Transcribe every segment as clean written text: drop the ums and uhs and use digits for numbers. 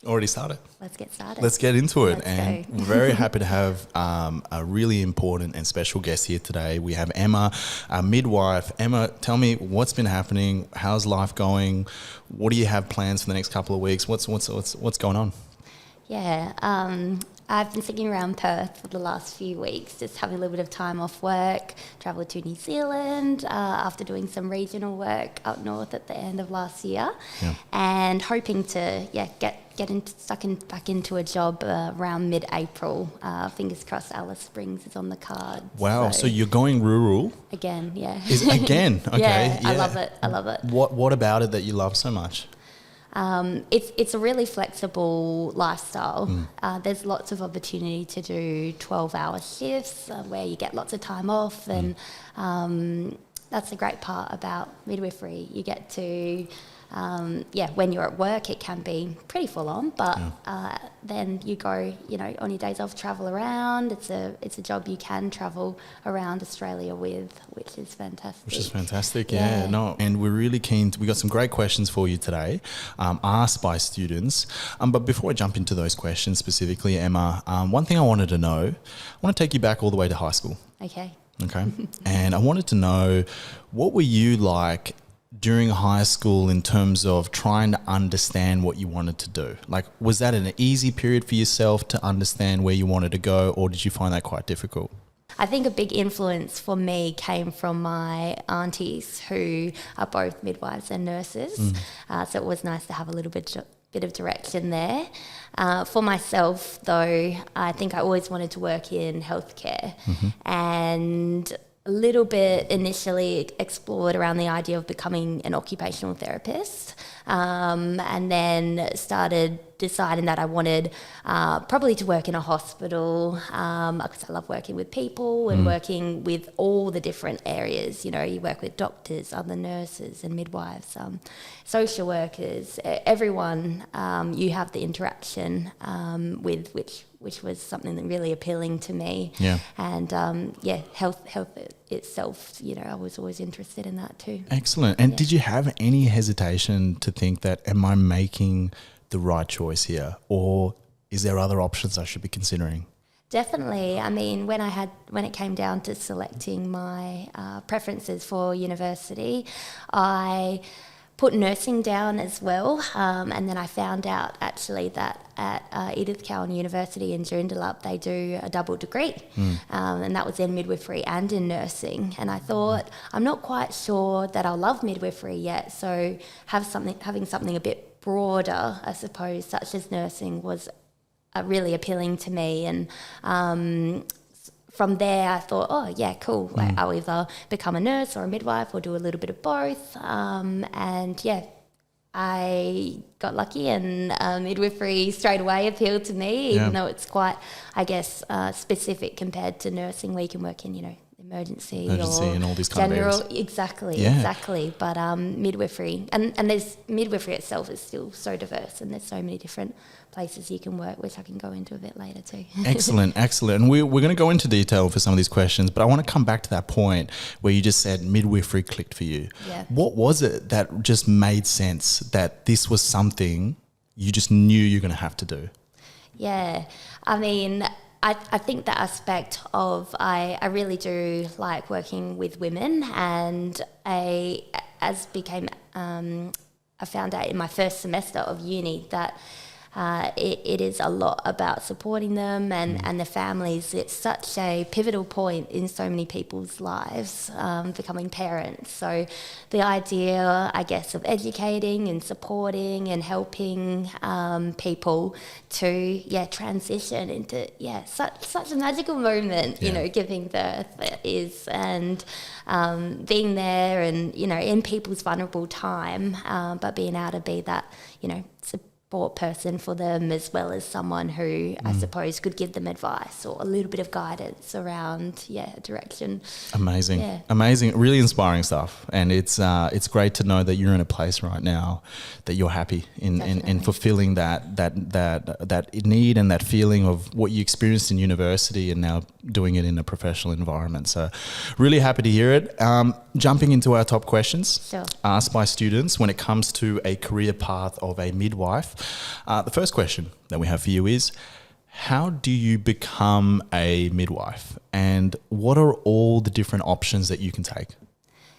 Already started. Let's get started. Let's get into it. Let's go. We're very happy to have a really important and special guest here today. We have Emma, a midwife. Emma, tell me what's been happening. How's life going? What do you have plans for the next couple of weeks? What's going on? Yeah, I've been sticking around Perth for the last few weeks, just having a little bit of time off work, travelled to New Zealand after doing some regional work up north at the end of last year, and hoping to get back into a job around mid-April. Fingers crossed Alice Springs is on the card. Wow, so you're going rural? Again, yeah. Again? Okay. Yeah, I love it. What about it that you love so much? It's a really flexible lifestyle. There's lots of opportunity to do 12-hour shifts where you get lots of time off, and that's the great part about midwifery. You get to, when you're at work, it can be pretty full on, but then you go, on your days off, travel around. It's a job you can travel around Australia with, which is fantastic. And we're really keen. We got some great questions for you today, asked by students. But before I jump into those questions specifically, Emma, one thing I wanted to know, I want to take you back all the way to high school. Okay. And I wanted to know, what were you like during high school in terms of trying to understand what you wanted to do? Like, was that an easy period for yourself to understand where you wanted to go, or did you find that quite difficult? I think a big influence for me came from my aunties, who are both midwives and nurses. So it was nice to have a little bit of direction there. For myself, though, I think I always wanted to work in healthcare, and a little bit initially explored around the idea of becoming an occupational therapist, and then started deciding that I wanted probably to work in a hospital, because I love working with people and working with all the different areas. You work with doctors, other nurses and midwives, social workers, everyone you have the interaction with, which was something that really appealing to me. And health itself, I was always interested in that too. Excellent. And did you have any hesitation to think that, am I making the right choice here, or is there other options I should be considering? Definitely. I mean, when it came down to selecting my preferences for university, I put nursing down as well, and then I found out actually that at Edith Cowan University in Joondalup they do a double degree, and that was in midwifery and in nursing. And I thought, I'm not quite sure that I'll love midwifery yet, so having something a bit broader, I suppose, such as nursing, was really appealing to me. And from there I thought, oh yeah, cool, like, I'll either become a nurse or a midwife or do a little bit of both. I got lucky, and midwifery straight away appealed to me, even though it's quite, I guess, specific compared to nursing, where you can work in, emergency or and all these kind general, of areas. Exactly. But midwifery, and there's midwifery itself is still so diverse, and there's so many different places you can work, which I can go into a bit later too. Excellent. And we're going to go into detail for some of these questions, but I want to come back to that point where you just said midwifery clicked for you. What was it that just made sense, that this was something you just knew you're going to have to do? I mean, I think the aspect of I really do like working with women, and I found out in my first semester of uni that it is a lot about supporting them and the families. It's such a pivotal point in so many people's lives, becoming parents. So the idea, I guess, of educating and supporting and helping people to transition into such a magical moment, giving birth is, and being there and in people's vulnerable time, but being able to be that support person for them, as well as someone who I suppose could give them advice or a little bit of guidance around direction. Amazing. Really inspiring stuff. And it's great to know that you're in a place right now that you're happy in fulfilling that need and that feeling of what you experienced in university and now doing it in a professional environment. So really happy to hear it. jumping into our top questions Sure. asked by students when it comes to a career path of a midwife. The first question that we have for you is, how do you become a midwife, and what are all the different options that you can take?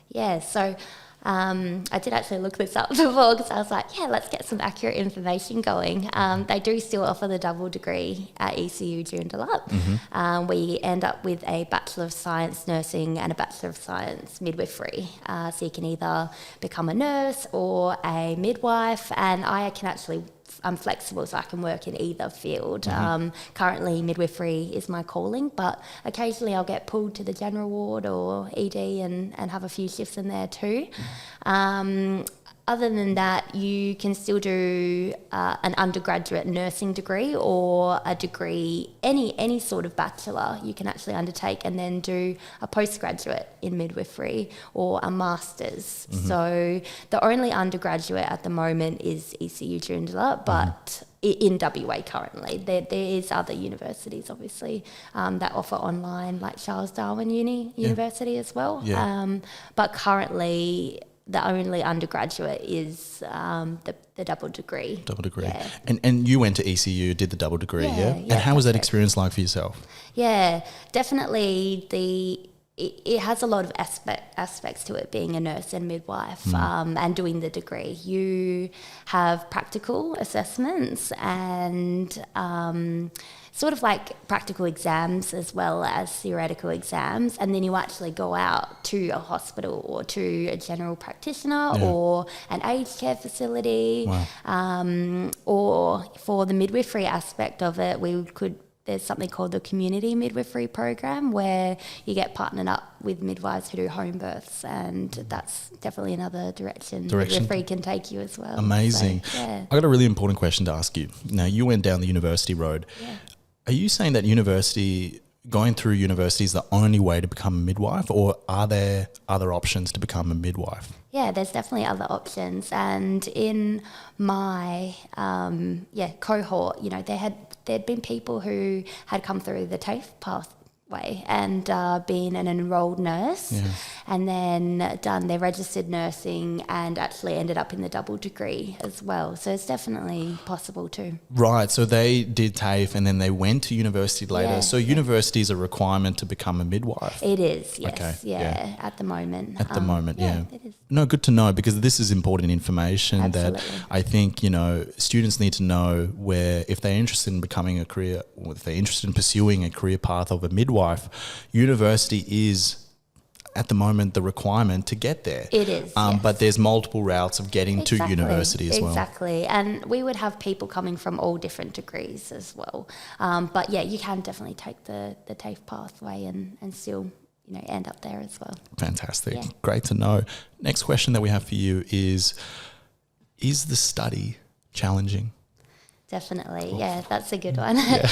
Yeah, so I did actually look this up before because I was like, yeah, let's get some accurate information going. They do still offer the double degree at ECU Joondalup. We end up with a Bachelor of Science Nursing and a Bachelor of Science Midwifery. So you can either become a nurse or a midwife, and I'm flexible, so I can work in either field. Currently, midwifery is my calling, but occasionally I'll get pulled to the general ward or ED and have a few shifts in there too. Other than that, you can still do an undergraduate nursing degree or a degree, any sort of bachelor you can actually undertake, and then do a postgraduate in midwifery or a master's. So the only undergraduate at the moment is ECU Joondalup, but in WA currently. There is other universities, obviously, that offer online, like Charles Darwin University as well. Yeah. But currently, the only undergraduate is the double degree. Double degree. Yeah. And you went to ECU, did the double degree, yeah? Yeah, And how was that that's experience like for yourself? Yeah, definitely it has a lot of aspects to it, being a nurse and midwife, and doing the degree. You have practical assessments and sort of like practical exams as well as theoretical exams, and then you actually go out to a hospital or to a general practitioner or an aged care facility. Wow. Or for the midwifery aspect of it, there's something called the community midwifery program, where you get partnered up with midwives who do home births, and that's definitely another direction midwifery can take you as well. Amazing. So, yeah. I got a really important question to ask you. Now, you went down the university road. Yeah. Are you saying that going through university is the only way to become a midwife, or are there other options to become a midwife? Yeah, there's definitely other options. And in my cohort, there'd been people who had come through the TAFE pathway and been an enrolled nurse, and then done their registered nursing and actually ended up in the double degree as well. So it's definitely possible too. Right, so they did TAFE and then they went to university later. Yeah, so university is a requirement to become a midwife? It is, yes. Okay, yeah, at the moment. At the moment, yeah. It is. No, good to know, because this is important information. Absolutely. That I think, students need to know, where if they're interested in becoming or if they're interested in pursuing a career path of a midwife, university is at the moment the requirement to get there. It is, yes. But there's multiple routes of getting to university as well. Exactly, and we would have people coming from all different degrees as well. But yeah, you can definitely take the TAFE pathway and still end up there as well. Fantastic. Yeah. Great to know. Next question that we have for you is the study challenging? Definitely, yeah, that's a good one. Yeah.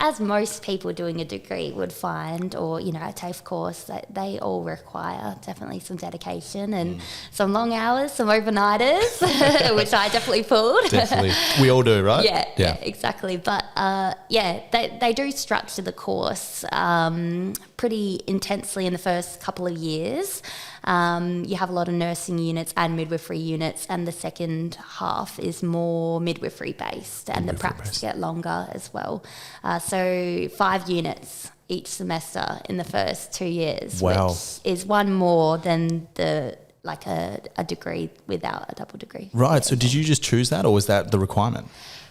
As most people doing a degree would find, or a TAFE course, that they all require definitely some dedication and some long hours, some overnighters, which I definitely pulled. Definitely, we all do, right? Yeah, exactly. But they do structure the course pretty intensely in the first couple of years. You have a lot of nursing units and midwifery units, and the second half is more midwifery based, and the practice get longer as well. So 5 units each semester in the first 2 years, wow, which is one more than a degree without a double degree. Right. So did you just choose that, or was that the requirement?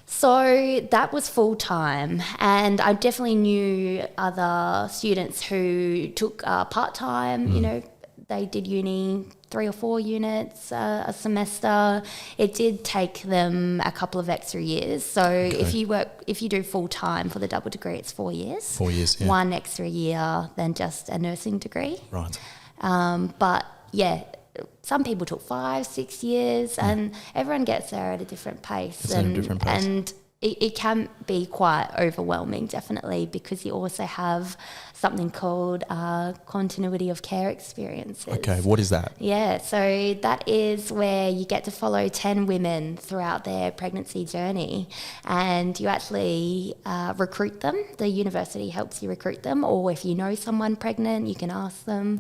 So that was full time, and I definitely knew other students who took part time. They did uni 3 or 4 units a semester. It did take them a couple of extra years. So if you do full time for the double degree, it's 4 years. 4 years, yeah. 1 extra year than just a nursing degree. Right. But yeah, some people took 5, 6 years, and everyone gets there at a different pace. It's at a different pace. And it can be quite overwhelming, definitely, because you also have something called continuity of care experiences. Okay, what is that? Yeah, so that is where you get to follow 10 women throughout their pregnancy journey, and you actually recruit them. The university helps you recruit them, or if you know someone pregnant, you can ask them,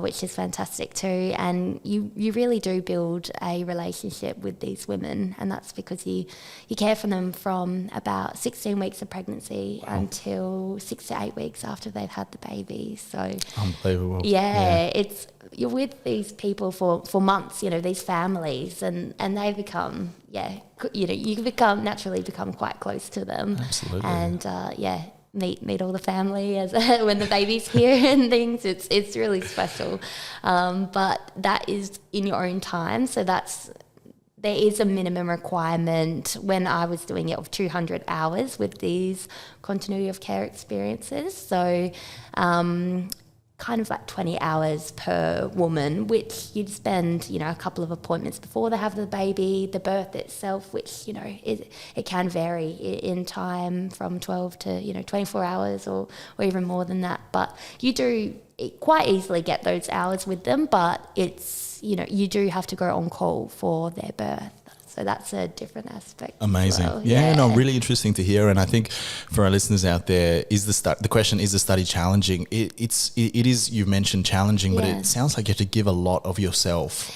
which is fantastic too. And you really do build a relationship with these women, and that's because you care for them from about 16 weeks of pregnancy until 6 to 8 weeks after they've had the baby. So unbelievable. You're with these people for months, these families, and they become you naturally become quite close to them. Absolutely. And meet all the family as when the baby's here and things. It's really special, but that is in your own time. So there is a minimum requirement when I was doing it of 200 hours with these continuity of care experiences. So kind of like 20 hours per woman, which you'd spend, a couple of appointments before they have the baby, the birth itself, which, it can vary in time from 12 to, 24 hours or even more than that. But you do quite easily get those hours with them, but it's, you do have to go on call for their birth. So that's a different aspect. Amazing. Well. Really interesting to hear. And I think for our listeners out there, the question, is the study challenging? It is, you mentioned challenging, but it sounds like you have to give a lot of yourself,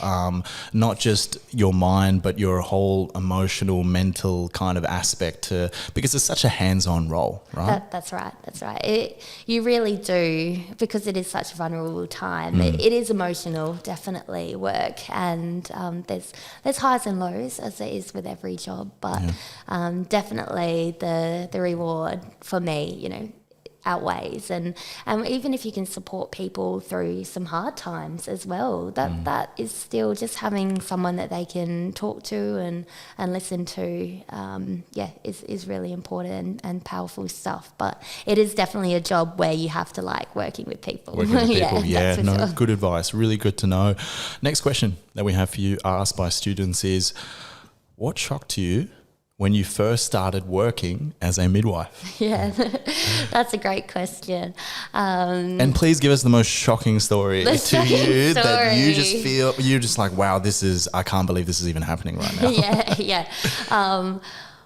not just your mind, but your whole emotional, mental kind of aspect because it's such a hands-on role, right? That's right. You really do, because it is such a vulnerable time. It is emotional, definitely, work. And there's highs and lows, as there is with every job, but definitely the reward for me, outweighs, and even if you can support people through some hard times as well, that is still just having someone that they can talk to and listen to, is really important and powerful stuff. But it is definitely a job where you have to like working with people. Sure. Good advice, really good to know. Next question that we have for you, asked by students, is what shocked you when you first started working as a midwife? Yeah, that's a great question. And please give us the most shocking story to you that you just feel, you're just like, wow, I can't believe this is even happening right now.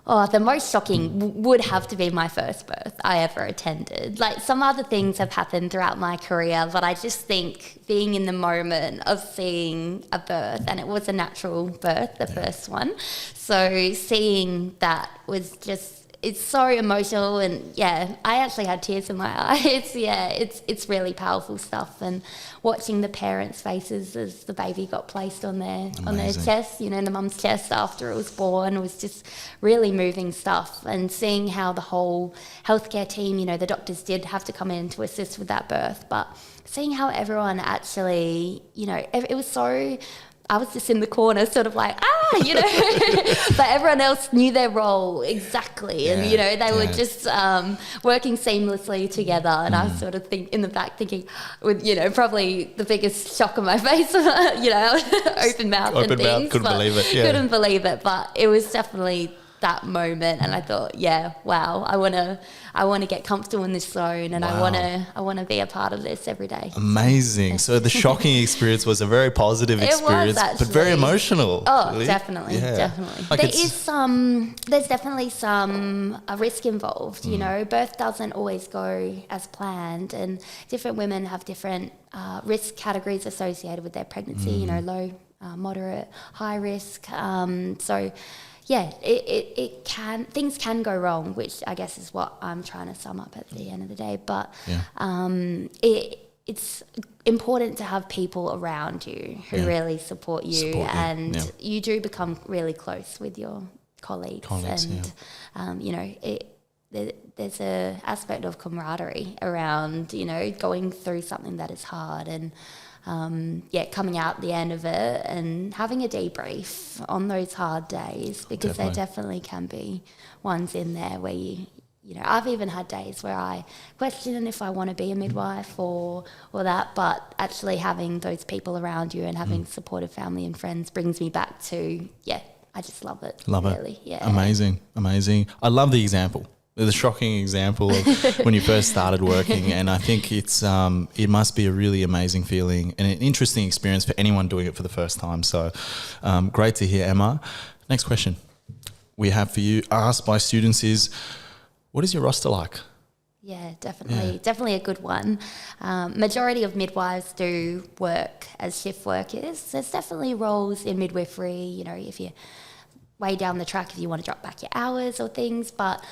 The most shocking would have to be my first birth I ever attended. Like, some other things have happened throughout my career, but I just think being in the moment of seeing a birth, and it was a natural birth, the first one. So seeing that was just, it's so emotional, and I actually had tears in my eyes. It's really powerful stuff, and watching the parents' faces as the baby got placed on their chest, the mum's chest after it was born, was just really moving stuff. And seeing how the whole healthcare team, the doctors did have to come in to assist with that birth, but seeing how everyone actually, it was so. I was just in the corner sort of like, but everyone else knew their role exactly. And, they were just working seamlessly together. And I was sort of in the back thinking with, probably the biggest shock on my face, open mouth and things. Couldn't believe it. Yeah. Couldn't believe it. But it was definitely that moment, and I thought, wow, I want to get comfortable in this zone, and I want to be a part of this every day. Amazing. So the shocking experience was a very positive experience, but very emotional. Oh, really? definitely. Like there's definitely some risk involved. Birth doesn't always go as planned, and different women have different risk categories associated with their pregnancy. Low, moderate, high risk. Things can go wrong, which I guess is what I'm trying to sum up at the end of the day. But it's important to have people around you who really support you, and you do become really close with your colleagues and there's a aspect of camaraderie around, going through something that is hard, and coming out the end of it and having a debrief on those hard days, because there definitely can be ones in there where I've even had days where I question if I want to be a midwife or that, but actually having those people around you and having supportive family and friends brings me back to, I just love it. Love really. it. Yeah. Amazing. I love the example. The shocking example of when you first started working, and I think it must be a really amazing feeling and an interesting experience for anyone doing it for the first time. So great to hear, Emma. Next question we have for you, asked by students, is what is your roster like? Yeah, definitely a good one. Majority of midwives do work as shift workers. There's definitely roles in midwifery, you know, if you're way down the track, if you want to drop back your hours or things, but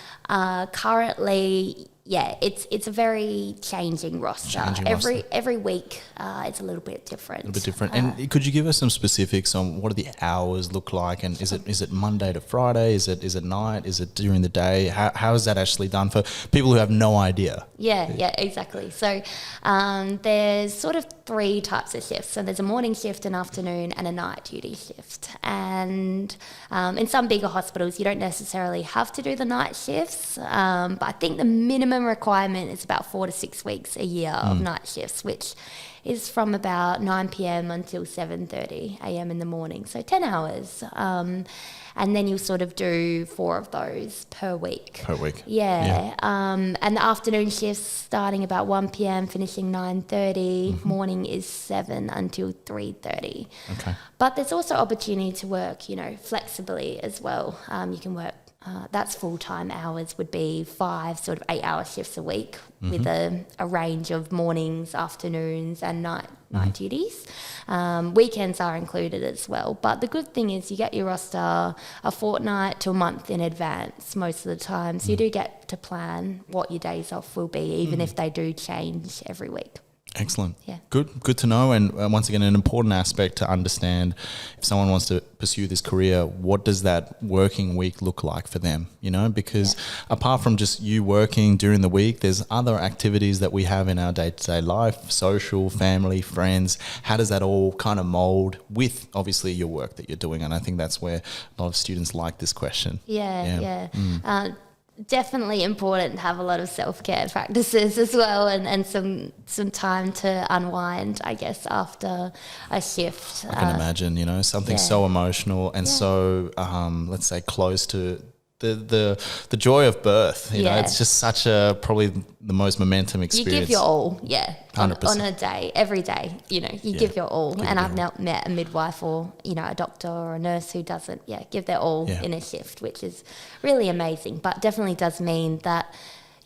currently, yeah, it's a very changing roster. Every week, it's a little bit different. And could you give us some specifics on what do the hours look like? And is it Monday to Friday? Is it night? Is it during the day? How is that actually done for people who have no idea? Yeah, exactly. So there's sort of 3 types of shifts. So there's a morning shift, an afternoon, and a night duty shift. And in some bigger hospitals, you don't necessarily have to do the night shifts, but I think the minimum requirement is about 4 to 6 weeks a year of night shifts, which is from about 9 p.m. until 7:30 a.m. in the morning, so 10 hours. And then you'll sort of do 4 of those per week. Yeah. And the afternoon shifts starting about 1 p.m, finishing 9:30. Morning is 7 until 3:30. Okay. But there's also opportunity to work, you know, flexibly as well. You can work, that's full-time hours, would be 5 sort of 8-hour shifts a week with a range of mornings, afternoons and night duties. Weekends are included as well. But the good thing is you get your roster a fortnight to a month in advance most of the time. So you do get to plan what your days off will be, even if they do change every week. Excellent. Yeah. Good to know. And once again, an important aspect to understand if someone wants to pursue this career, what does that working week look like for them? You know, because apart from just you working during the week, there's other activities that we have in our day-to-day life, social, family, friends. How does that all kind of mold with obviously your work that you're doing? And I think that's where a lot of students like this question. Yeah. Definitely important to have a lot of self-care practices as well, and some time to unwind, I guess, after a shift. I can imagine, you know, something so emotional and so, let's say, close to the joy of birth. You know, it's just such a, probably the most momentum experience. You give your all, 100%. On a day, every day, you know, you give your all. I've not met a midwife or, you know, a doctor or a nurse who doesn't, give their all in a shift, which is really amazing. But definitely does mean that,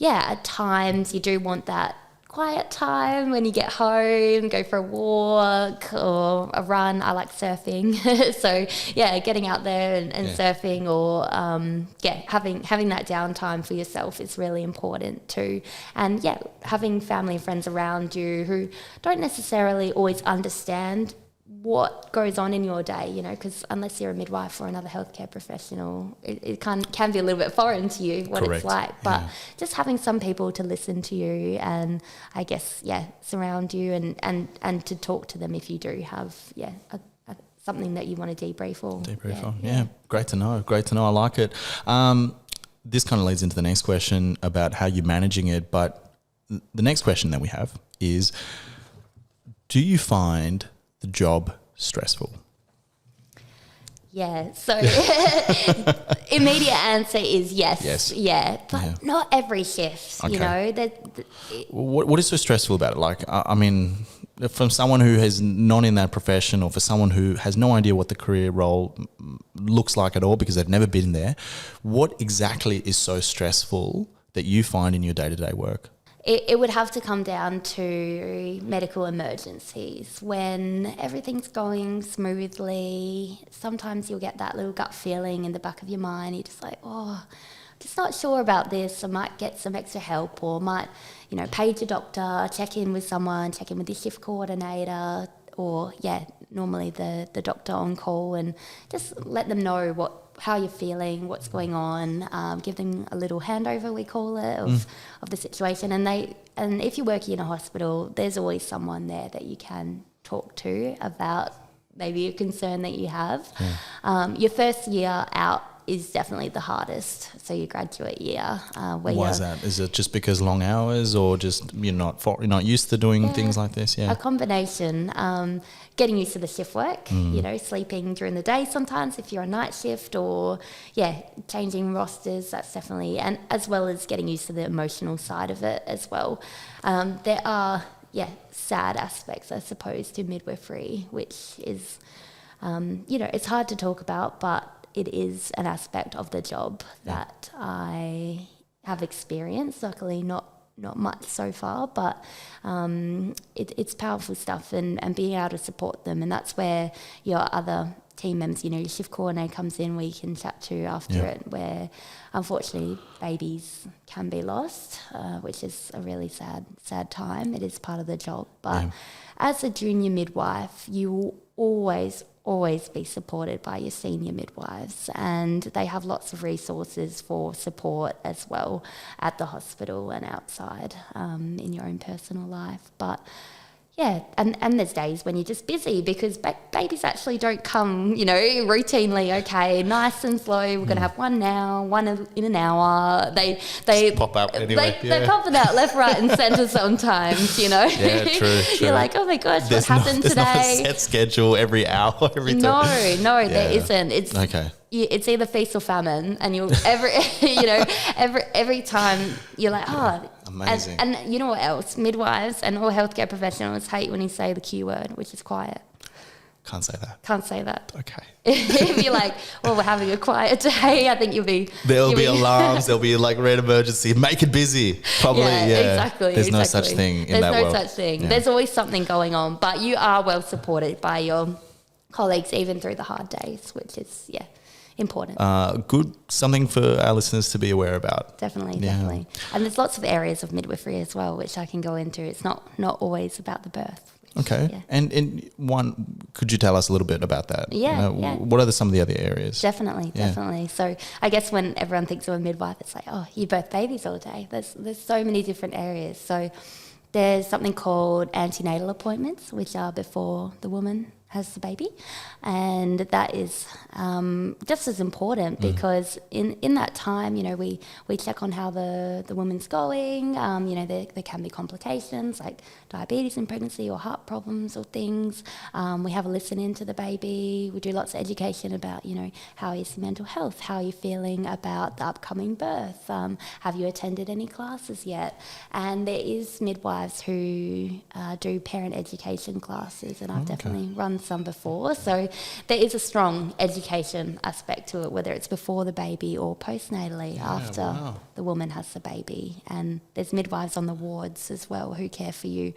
at times you do want that quiet time when you get home, go for a walk or a run. I like surfing. So getting out there and surfing or having that downtime for yourself is really important too. And having family and friends around you who don't necessarily always understand what goes on in your day, you know, because unless you're a midwife or another healthcare professional, it can be a little bit foreign to you what it's like. But just having some people to listen to you and I guess, surround you and to talk to them if you do have, something that you want to debrief on. Yeah, great to know. I like it. This kind of leads into the next question about how you're managing it. But the next question that we have is, do you find the job stressful? So immediate answer is yes. But not every shift, you know. What is so stressful about it? Like, I mean, from someone who is not in that profession or for someone who has no idea what the career role looks like at all because they've never been there, what exactly is so stressful that you find in your day-to-day work? It would have to come down to medical emergencies when everything's going smoothly. Sometimes you'll get that little gut feeling in the back of your mind. You're just like, just not sure about this. I might get some extra help or might, you know, page a doctor, check in with someone, check in with the shift coordinator or, normally the doctor on call and just let them know how you're feeling, what's going on, give them a little handover, we call it, of the situation. And if you're working in a hospital, there's always someone there that you can talk to about maybe a concern that you have. Your first year out is definitely the hardest. So your graduate year, Why is that? Is it just because long hours, or just you're not used to doing things like this? Yeah, a combination. Getting used to the shift work, sleeping during the day sometimes if you're on night shift, or changing rosters. That's definitely, and as well as getting used to the emotional side of it as well. There are sad aspects, I suppose, to midwifery, which is it's hard to talk about, but it is an aspect of the job that I have experienced. Luckily, not much so far, but it's powerful stuff, and being able to support them. And that's where your other team members, your shift coordinator comes in, where you can chat to after it, where unfortunately babies can be lost, which is a really sad time. It is part of the job. But as a junior midwife, you will always be supported by your senior midwives, and they have lots of resources for support as well at the hospital and outside in your own personal life. But and there's days when you're just busy because babies actually don't come, routinely. Okay, nice and slow. We're going to have one now, one in an hour. They just pop up anyway. They're popping out left, right, and centre sometimes. Yeah, true. You're like, oh my gosh, what happened today? There's not a set schedule every hour, every time. No, there isn't. It's okay. It's either feast or famine, and you'll every time you're like, oh. Amazing. And you know what else? Midwives and all healthcare professionals hate when you say the Q word, which is quiet. Can't say that. Can't say that. Okay. If you're like, well, we're having a quiet day, I think There'll be alarms. There'll be like red emergency. Make it busy. Probably. Exactly. There's no such thing in that world. There's no such thing. Yeah. There's always something going on, but you are well supported by your colleagues even through the hard days, which is important. Good, something for our listeners to be aware about. Definitely. And there's lots of areas of midwifery as well, which I can go into. It's not always about the birth. Okay. Yeah. And in one, could you tell us a little bit about that? What are some of the other areas? Definitely. So I guess when everyone thinks of a midwife, it's like, oh, you birth babies all day. There's so many different areas. So there's something called antenatal appointments, which are before the woman has the baby, and that is just as important because in that time, we check on how the woman's going. There can be complications like diabetes in pregnancy or heart problems or things. We have a listen into the baby. We do lots of education about how is your mental health, how are you feeling about the upcoming birth, have you attended any classes yet? And there is midwives who do parent education classes, and I've definitely run some before. So there is a strong education aspect to it, whether it's before the baby or postnatally after the woman has the baby. And there's midwives on the wards as well who care for you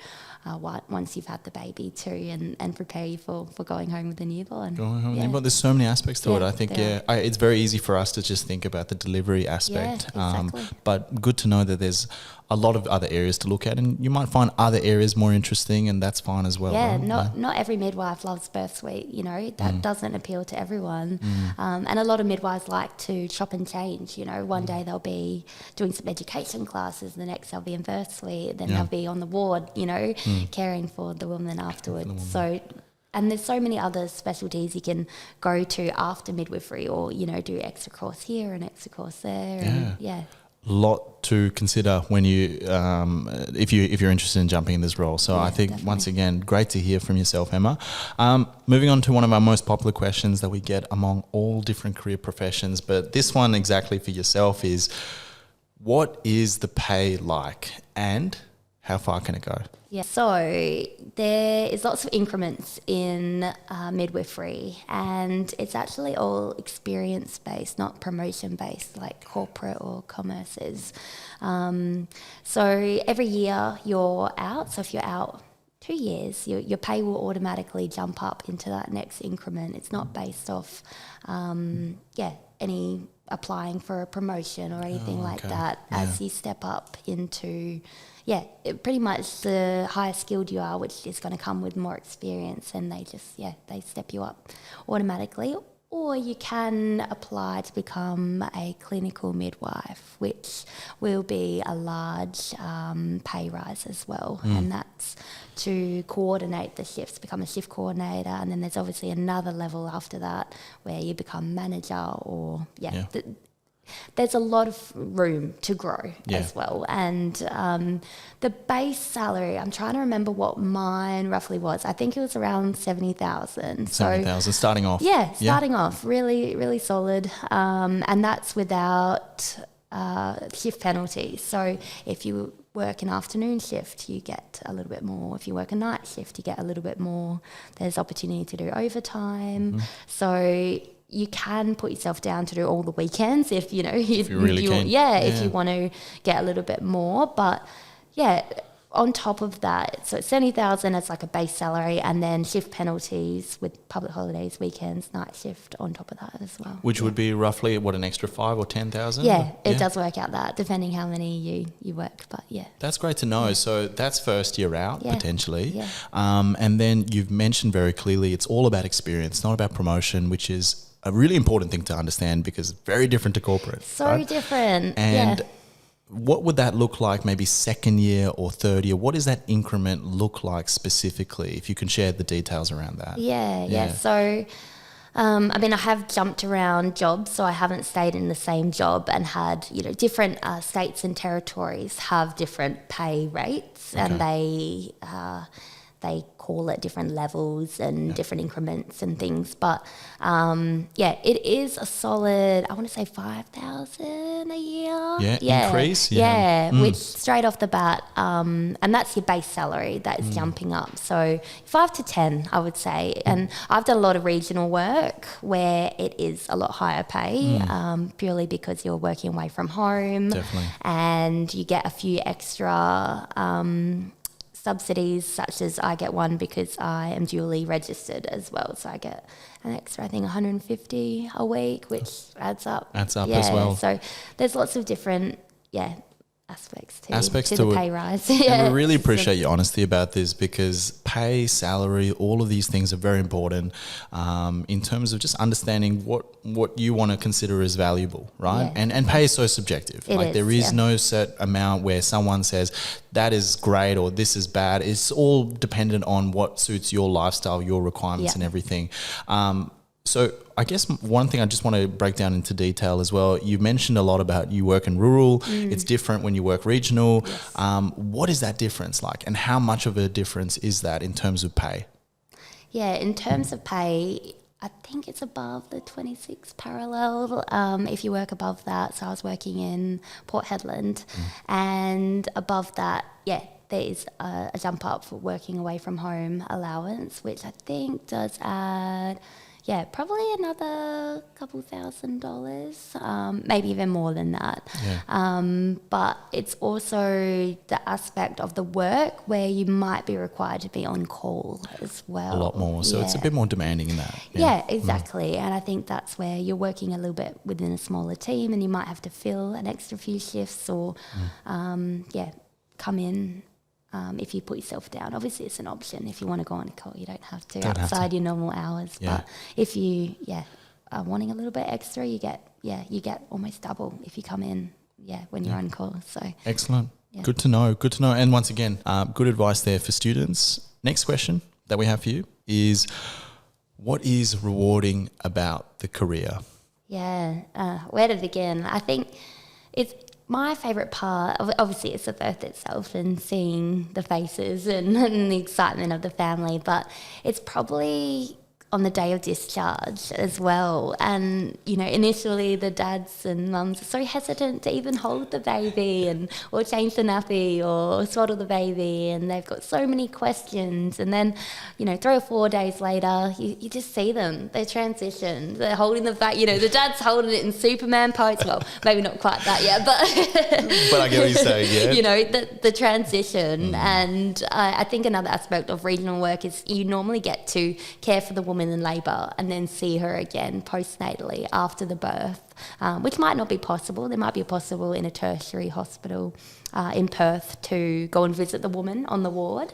once you've had the baby too, and prepare you for going home with a newborn. There's so many aspects to it. I think it's very easy for us to just think about the delivery aspect. Exactly. But good to know that there's a lot of other areas to look at, and you might find other areas more interesting, and that's fine as well. Yeah, right? Not every midwife loves birth suite, that doesn't appeal to everyone. And a lot of midwives like to chop and change, one day they'll be doing some education classes, the next they'll be in birth suite, then they'll be on the ward, caring for the woman afterwards. So, and there's so many other specialties you can go to after midwifery, or, do extra course here and extra course there. Lot to consider when you if you're interested in jumping in this role. So I think once again, great to hear from yourself, Emma. Moving on to one of our most popular questions that we get among all different career professions, but this one exactly for yourself is, what is the pay like and how far can it go? Yeah, so there is lots of increments in midwifery, and it's actually all experience-based, not promotion-based like corporate or commerce is. So every year you're out, so if you're out 2 years, your pay will automatically jump up into that next increment. It's not based off, any applying for a promotion or anything like that. As you step up into... pretty much the higher skilled you are, which is going to come with more experience, and they just, they step you up automatically. or you can apply to become a clinical midwife, which will be a large pay rise as well. And that's to coordinate the shifts, become a shift coordinator. And then there's obviously another level after that where you become manager or, there's a lot of room to grow as well. And the base salary, I'm trying to remember what mine roughly was. I think it was around 70,000. 70,000 starting off. Yeah, starting off really, really solid. And that's without shift penalties. So if you work an afternoon shift, you get a little bit more. If you work a night shift, you get a little bit more. There's opportunity to do overtime. So you can put yourself down to do all the weekends if you know if you really can. If you want to get a little bit more. But on top of that, so it's 70,000 as like a base salary, and then shift penalties with public holidays, weekends, night shift on top of that as well. Which would be roughly an extra 5,000 or 10,000? Yeah, it does work out that depending how many you work. But that's great to know. So that's first year out potentially. Yeah. And then you've mentioned very clearly it's all about experience, not about promotion, which is a really important thing to understand because it's very different to corporate. So different. And what would that look like maybe second year or third year? What does that increment look like specifically, if you can share the details around that? Yeah. So, I have jumped around jobs, so I haven't stayed in the same job and had, different states and territories have different pay rates and they call it different levels and different increments and things. But, it is a solid, I want to say 5,000 a year. Increase? Which straight off the bat, and that's your base salary that is jumping up. So 5 to 10, I would say. And I've done a lot of regional work where it is a lot higher pay, purely because you're working away from home. Definitely. And you get a few extra subsidies, such as I get one because I am dually registered as well. So I get an extra, I think, 150 a week, which adds up. As well. So there's lots of different, aspects to the pay rise. And we really appreciate your honesty about this because pay, salary, all of these things are very important in terms of just understanding what you want to consider as valuable, right? And pay is so subjective. There is no set amount where someone says that is great or this is bad. It's all dependent on what suits your lifestyle, your requirements and everything. So I guess one thing I just want to break down into detail as well, you mentioned a lot about you work in rural, it's different when you work regional. Yes. What is that difference like and how much of a difference is that in terms of pay? Yeah, in terms of pay, I think it's above the 26 parallel if you work above that. So I was working in Port Hedland and above that, there is a jump up for working away from home allowance, which I think does add... probably another couple $1,000, maybe even more than that. But it's also the aspect of the work where you might be required to be on call as well. A lot more. So it's a bit more demanding in that. Yeah, exactly. And I think that's where you're working a little bit within a smaller team and you might have to fill an extra few shifts or, come in. If you put yourself down, obviously it's an option. If you want to go on a call, you don't have to outside your normal hours. But if you are wanting a little bit extra, you get almost double if you come in when you're on call. So excellent. Good to know. And once again, good advice there for students. Next question that we have for you is, what is rewarding about the career? Where to begin? I think it's my favourite part, obviously it's the birth itself and seeing the faces and the excitement of the family, but it's probably on the day of discharge as well. And, initially the dads and mums are so hesitant to even hold the baby or change the nappy or swaddle the baby, and they've got so many questions. And then, 3 or 4 days later, you just see them. They transition. They're holding the baby, the dad's holding it in Superman pose. Well, maybe not quite that yet, but... but I get what you're saying, yeah. The transition. And I think another aspect of regional work is you normally get to care for the woman in labour and then see her again postnatally after the birth. which might not be possible. There might be possible in a tertiary hospital in Perth to go and visit the woman on the ward.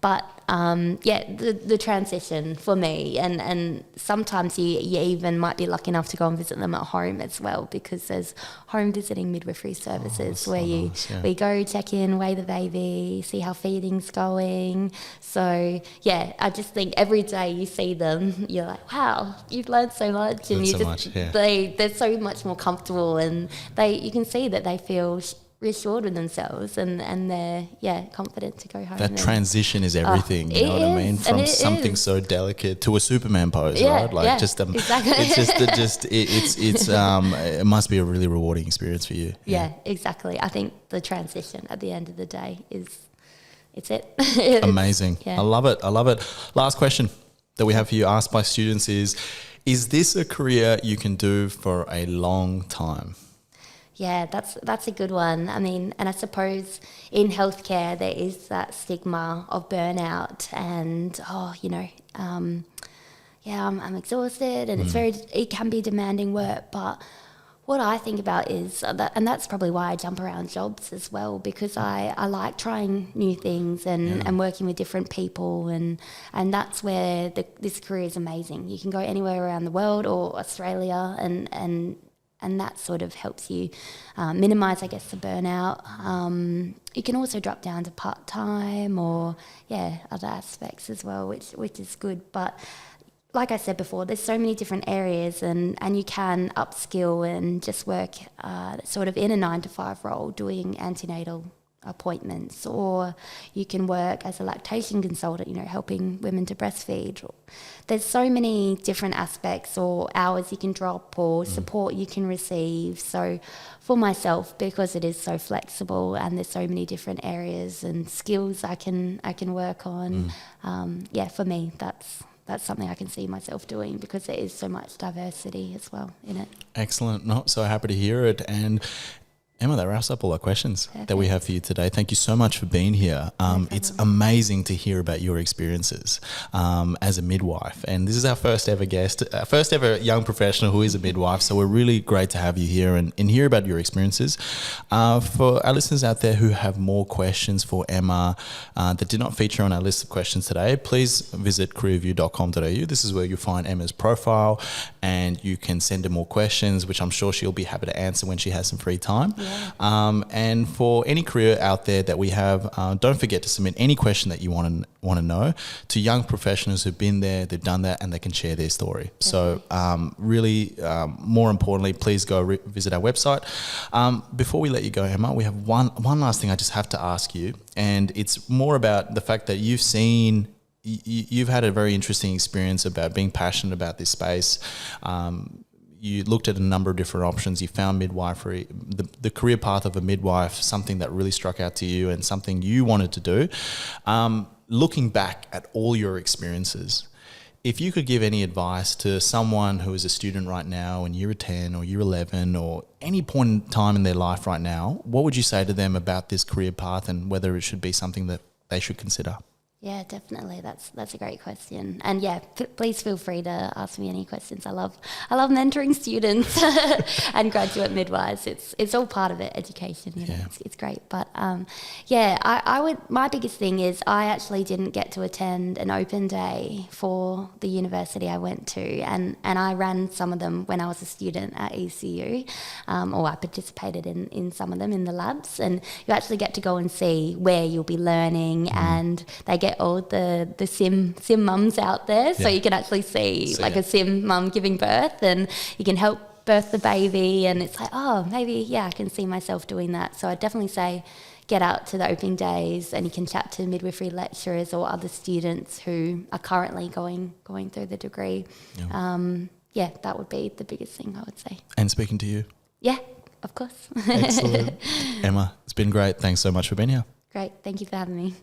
But the transition for me, and sometimes you even might be lucky enough to go and visit them at home as well, because there's home visiting midwifery services where we go check in, weigh the baby, see how feeding's going. So I just think every day you see them, you're like, wow, you've learned so much, and they're so much more comfortable, and you can see that they feel reassured with themselves, and they're confident to go home. That transition is everything, you know what I mean? From something so delicate to a Superman pose, right? Like exactly. It must be a really rewarding experience for you. Yeah, exactly. I think the transition at the end of the day it's it. Amazing. I love it. Last question that we have for you, asked by students, is this a career you can do for a long time? Yeah, that's a good one. I mean, and I suppose in healthcare there is that stigma of burnout, and I'm exhausted, and it can be demanding work. But what I think about is that, and that's probably why I jump around jobs as well, because I like trying new things and working with different people, and that's where this career is amazing. You can go anywhere around the world or Australia, and that sort of helps you minimise, I guess, the burnout. You can also drop down to part-time or, other aspects as well, which is good. But like I said before, there's so many different areas, and you can upskill and just work sort of in a 9-to-5 role doing antenatal appointments, or you can work as a lactation consultant, helping women to breastfeed. There's so many different aspects or hours you can drop or support you can receive. So for myself, because it is so flexible and there's so many different areas and skills I can work on, for me that's something I can see myself doing, because there is so much diversity as well in it. Excellent. No, so happy to hear it. And Emma, that wraps up all our questions that we have for you today. Thank you so much for being here. It's amazing to hear about your experiences as a midwife. And this is our first ever guest, first ever young professional who is a midwife. So we're really great to have you here and hear about your experiences. For our listeners out there who have more questions for Emma that did not feature on our list of questions today, please visit careerview.com.au. This is where you'll find Emma's profile, and you can send her more questions, which I'm sure she'll be happy to answer when she has some free time. Yeah. And for any career out there that we have, don't forget to submit any question that you want to know to young professionals who've been there, they've done that, and they can share their story. Definitely. So more importantly, please go visit our website. Before we let you go, Emma, we have one last thing I just have to ask you, and it's more about the fact that you've had a very interesting experience about being passionate about this space. You looked at a number of different options. You found midwifery, the career path of a midwife, something that really struck out to you and something you wanted to do. Looking back at all your experiences, if you could give any advice to someone who is a student right now in year 10 or year 11 or any point in time in their life right now, what would you say to them about this career path and whether it should be something that they should consider? Yeah, definitely. That's a great question. And please feel free to ask me any questions. I love mentoring students and graduate midwives. It's all part of it, education. It's great. But my biggest thing is I actually didn't get to attend an open day for the university I went to, and I ran some of them when I was a student at ECU, or I participated in some of them in the labs, and you actually get to go and see where you'll be learning, and they get all the sim mums out there, so you can actually see a sim mum giving birth, and you can help birth the baby, and it's like, oh, maybe I can see myself doing that. So I'd definitely say get out to the opening days, and you can chat to midwifery lecturers or other students who are currently going through the degree. That would be the biggest thing I would say. And speaking to you. Yeah, of course. Excellent. Emma, it's been great. Thanks so much for being here. Great. Thank you for having me.